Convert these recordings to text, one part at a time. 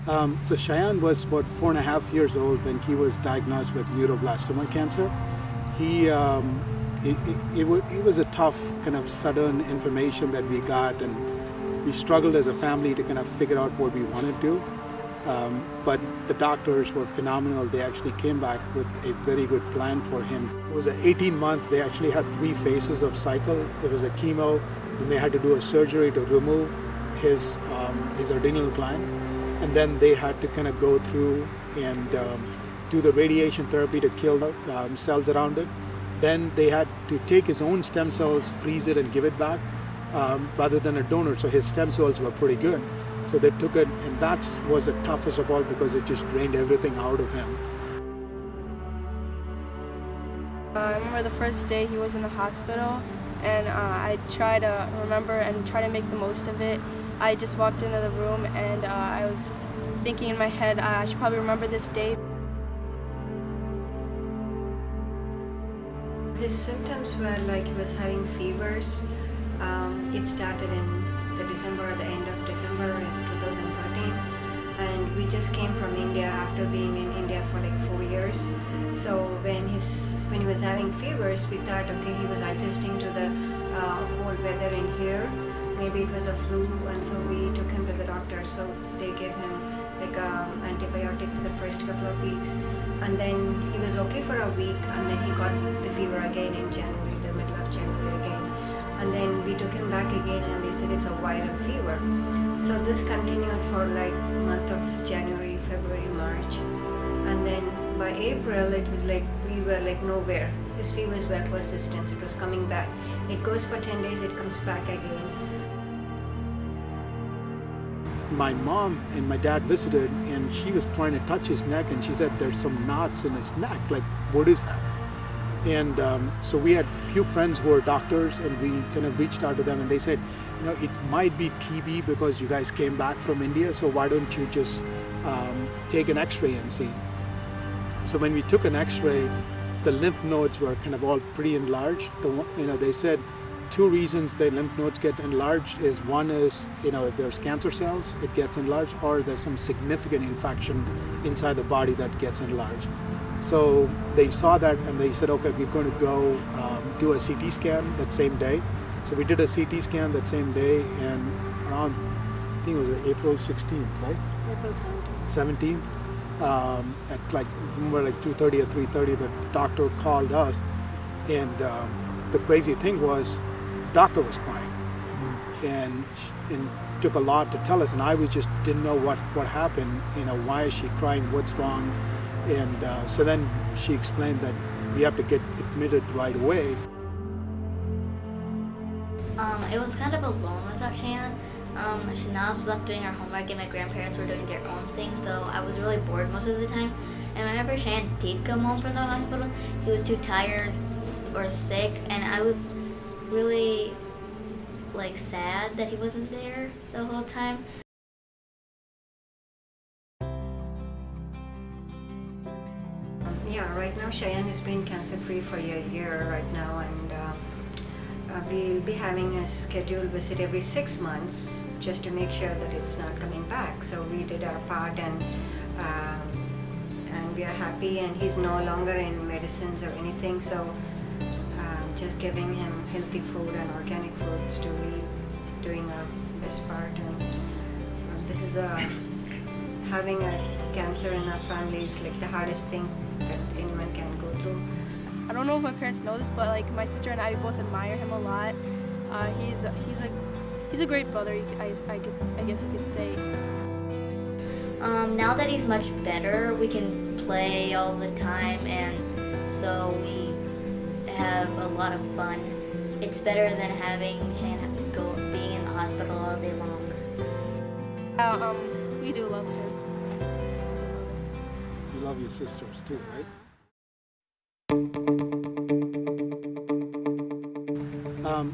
So Shayan was about 4.5 years old when he was diagnosed with neuroblastoma cancer. He, it was a tough kind of sudden information that we got, and we struggled as a family to kind of figure out what we wanted to do. But the doctors were phenomenal. They actually came back with a very good plan for him. It was an 18-month. They actually had 3 phases of cycle. It was a chemo, then they had to do a surgery to remove his adrenal gland, and then they had to kind of go through and do the radiation therapy to kill the cells around it. Then they had to take his own stem cells, freeze it, and give it back rather than a donor. So his stem cells were pretty good. So they took it, and that was the toughest of all because it just drained everything out of him. I remember the first day he was in the hospital, and I tried to remember and try to make the most of it. I just walked into the room, and I was thinking in my head, I should probably remember this day. His symptoms were like he was having fevers. It started in the end of December of 2013, and we just came from India after being in India for like 4 years. So when he was having fevers, we thought, okay, he was adjusting to the cold weather in here. Maybe it was a flu, and so we took him to the doctor. So they gave him like antibiotic for the first couple of weeks, and then he was okay for a week, and then he got the fever again in January, the middle of January again. And then we took him back again, and they said it's a viral fever. So this continued for like month of January, February, March, and then by April it was like we were like nowhere. His fevers were persistent. It was coming back. It goes for 10 days, it comes back again. My mom and my dad visited, and she was trying to touch his neck, and she said there's some knots in his neck. Like, what is that? And so we had a few friends who were doctors, and we kind of reached out to them, and they said, you know, it might be TB because you guys came back from India, so why don't you just take an x-ray and see? So when we took an x-ray, the lymph nodes were kind of all pretty enlarged. They said 2 reasons the lymph nodes get enlarged is, one is, if there's cancer cells, it gets enlarged, or there's some significant infection inside the body that gets enlarged. So they saw that, and they said, okay, we're going to go do a CT scan that same day. So we did a CT scan that same day, and around, I think it was April 16th, right? April 17th. 17th, at like 2:30 or 3:30, the doctor called us, and the crazy thing was, the doctor was crying, and took a lot to tell us, and I just didn't know what happened. Why is she crying? What's wrong? And so then she explained that we have to get admitted right away. It was kind of alone without Shayan. Shanaz was left doing her homework, and my grandparents were doing their own thing, so I was really bored most of the time. And whenever Shayan did come home from the hospital, he was too tired or sick, and I was really sad that he wasn't there the whole time. Yeah, right now Shayan has been cancer-free for a year right now, and we'll be having a scheduled visit every 6 months just to make sure that it's not coming back. So we did our part, and we are happy, and he's no longer in medicines or anything. So just giving him healthy food and organic foods to eat, doing our best part. And this is having a cancer in our family is like the hardest thing that anyone can go through. I don't know if my parents know this, but like my sister and I both admire him a lot. He's a great brother, I guess you could say. Now that he's much better, we can play all the time, and so we have a lot of fun. It's better than having Shane being in the hospital all day long. We do love him. You love your sisters too, right?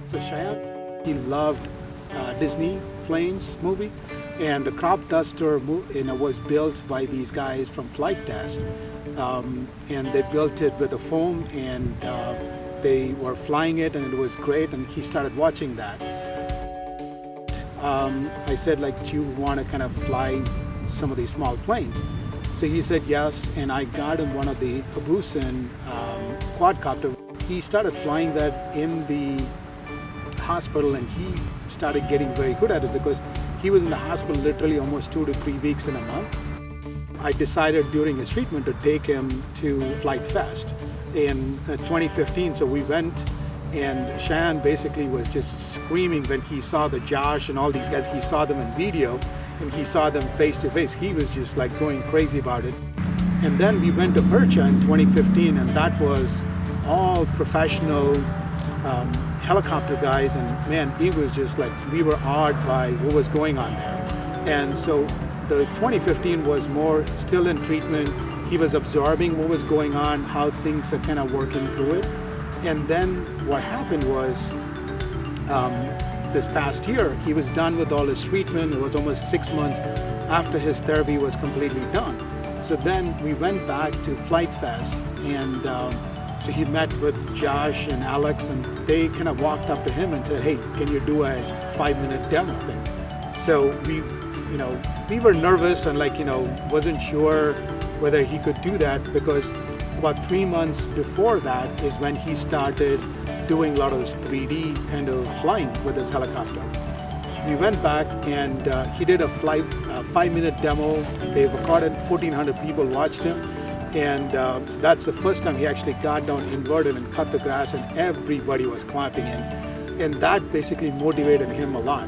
So Shayan, he loved Disney Planes movie, and the crop duster was built by these guys from Flight Test, and they built it with a foam, and they were flying it, and it was great, and he started watching that. I said, like, do you want to kind of fly some of these small planes. So he said yes, and I got him one of the Abusan quadcopter. He started flying that in the hospital, and he started getting very good at it because he was in the hospital literally almost 2 to 3 weeks in a month. I decided during his treatment to take him to Flight Fest in 2015. So we went, and Shayan basically was just screaming when he saw the Josh and all these guys. He saw them in video and he saw them face to face. He was just like going crazy about it. And then we went to IRCHA in 2015, and that was all professional helicopter guys, and man, it was just like we were awed by what was going on there. And so the 2015 was more still in treatment. He was absorbing what was going on, how things are kind of working through it. And then what happened was this past year, he was done with all his treatment. It was almost 6 months after his therapy was completely done. So then we went back to Flight Fest, and so he met with Josh and Alex, and they kind of walked up to him and said, hey, can you do a 5-minute demo? So we were nervous and wasn't sure whether he could do that, because about 3 months before that is when he started doing a lot of this 3D kind of flying with his helicopter. We went back and he did a 5-minute demo. They recorded, 1,400 people watched him. And so that's the first time he actually got down inverted and cut the grass, and everybody was clapping in. And that basically motivated him a lot.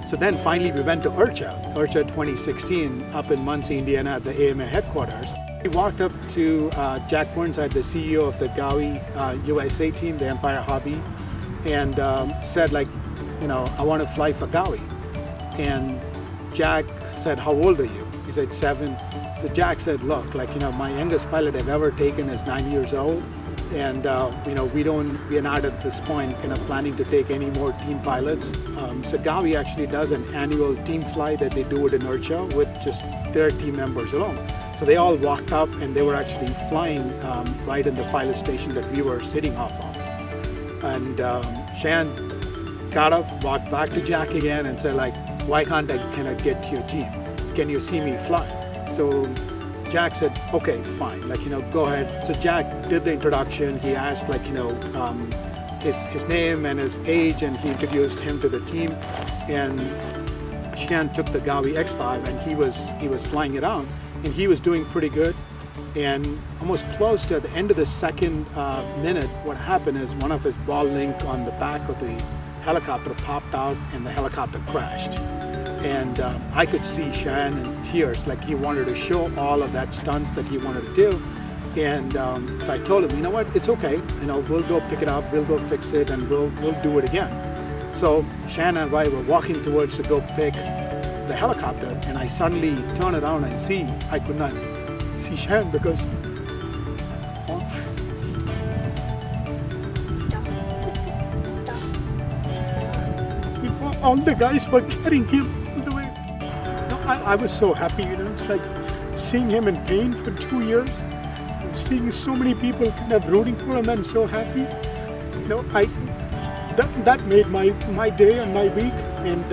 So then finally we went to IRCHA 2016 up in Muncie, Indiana at the AMA headquarters. We walked up to Jack Burnside, the CEO of the Gaui USA team, the Empire Hobby, and said I want to fly for Gaui. And Jack said, how old are you? He said 7. So Jack said, look, my youngest pilot I've ever taken is 9 years old, and we are not at this point kind of planning to take any more team pilots. So Gaui actually does an annual team fly that they do it in IRCHA with just their team members alone. So they all walked up and they were actually flying right in the pilot station that we were sitting off of. And Shayan got up, walked back to Jack again and said, why can't I kind of get to your team? Can you see me fly? So Jack said, okay, fine, go ahead. So Jack did the introduction. He asked his name and his age, and he introduced him to the team. And Shayan took the Gaui X5 and he was flying it out, and he was doing pretty good. And almost close to the end of the second minute, what happened is one of his ball link on the back of the helicopter popped out and the helicopter crashed. And I could see Shayan in tears, he wanted to show all of that stunts that he wanted to do. And so I told him, you know what, it's okay. We'll go pick it up, we'll go fix it, and we'll do it again. So Shayan and I were walking towards to go pick the helicopter, and I suddenly turn around and I could not see Shayan because all the guys were carrying him all the way. I was so happy, it's like seeing him in pain for 2 years, seeing so many people kind of rooting for him and so happy. That made my day and my week. And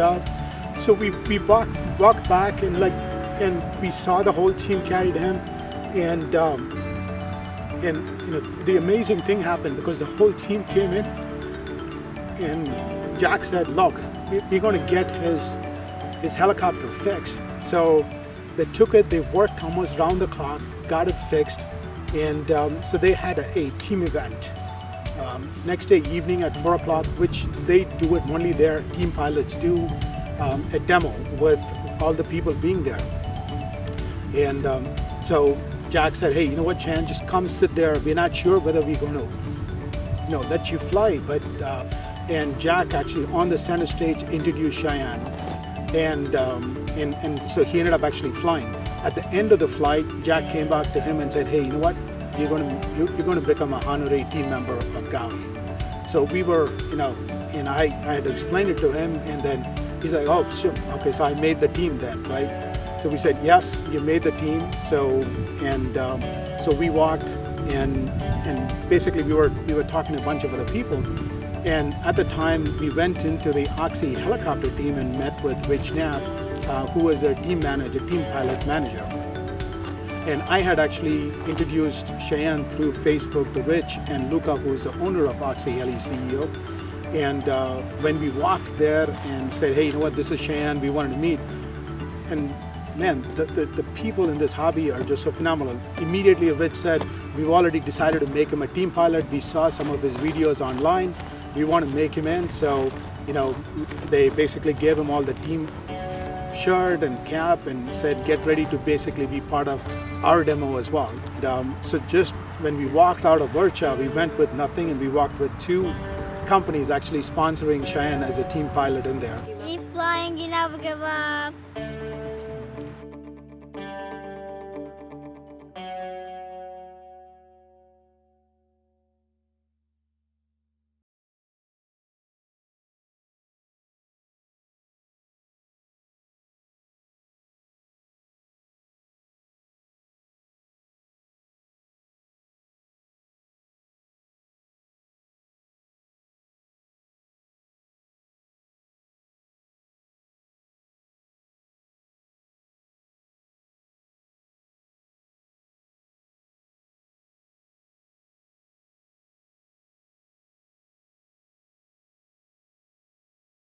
so we walked back and we saw the whole team carried him, and the amazing thing happened because the whole team came in, and Jack said, look, we're going to get his helicopter fixed. So they took it, they worked almost round the clock, got it fixed, and so they had a team event. Next day evening at 4 o'clock, which they do it, only their team pilots do a demo with all the people being there. And so Jack said, hey, you know what, Chan, just come sit there. We're not sure whether we're going to let you fly, but and Jack actually on the center stage introduced Shayan, and so he ended up actually flying. At the end of the flight, Jack came back to him and said, hey, you know what, you're going to become an honorary team member of Gaui. So we were, and I had to explain it to him, and then he's like, oh, sure, okay, so I made the team then, right? So we said, yes, you made the team. So so we walked, and basically we were talking to a bunch of other people. And at the time, we went into the Oxy helicopter team and met with Rich Knapp, who was their team manager, team pilot manager. And I had actually introduced Shayan through Facebook to Rich and Luca, who's the owner of Oxy Heli CEO. And when we walked there and said, hey, you know what, this is Shayan, we wanted to meet. And man, the people in this hobby are just so phenomenal. Immediately Rich said, we've already decided to make him a team pilot. We saw some of his videos online. We want to make him in. So, you know, they basically gave him all the team shirt and cap and said, get ready to basically be part of our demo as well. So just when we walked out of Vircha, we went with nothing and we walked with 2 companies actually sponsoring Shayan as a team pilot in there. Keep flying, you never give up.